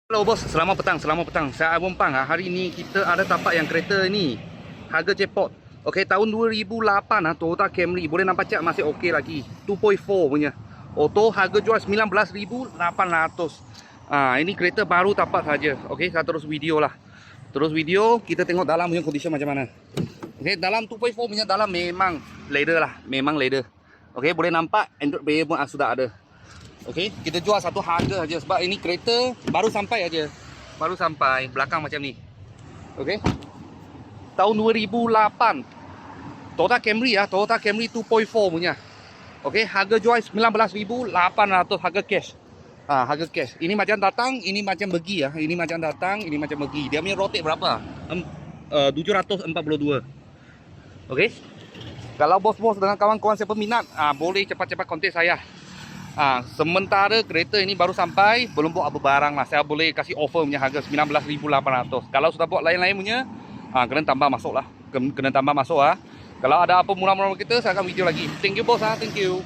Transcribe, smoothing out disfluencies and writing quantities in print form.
Hello bos, selamat petang, selamat petang. Saya Abang Pang. Hari ni kita ada tapak yang kereta ni. Harga jackpot. Okey, tahun 2008 Toyota Camry. Boleh nampak cak masih okey lagi. 2.4 punya. Auto harga jual 19,800. Ini kereta baru tapak saja. Okey, saya terus video lah. Terus video, kita tengok dalam punya condition macam mana. Okey, dalam 2.4 punya dalam memang leather lah, memang leather. Okey, boleh nampak Android Player pun sudah ada. Okey, kita jual satu harga aja sebab ini kereta baru sampai aja. Baru sampai belakang macam ni. Okey. Tahun 2008. Toyota Camry ya, Toyota Camry 2.4 punya. Okey, harga jual 19,800 harga cash. Harga cash. Ini macam datang, ini macam pergi ya. Ini macam datang, ini macam pergi. Dia punya rotate berapa? 742. Okey. Kalau bos-bos dengan kawan-kawan saya peminat, boleh cepat-cepat kontak saya. Sementara kereta ini baru sampai, belum buat apa barang lah. Saya boleh kasih offer punya harga 19,800. Kalau sudah buat lain-lain punya, kena tambah masuk lah. Kena tambah masuk lah. Kalau ada apa murah-murah kita, saya akan video lagi. Thank you bos, thank you.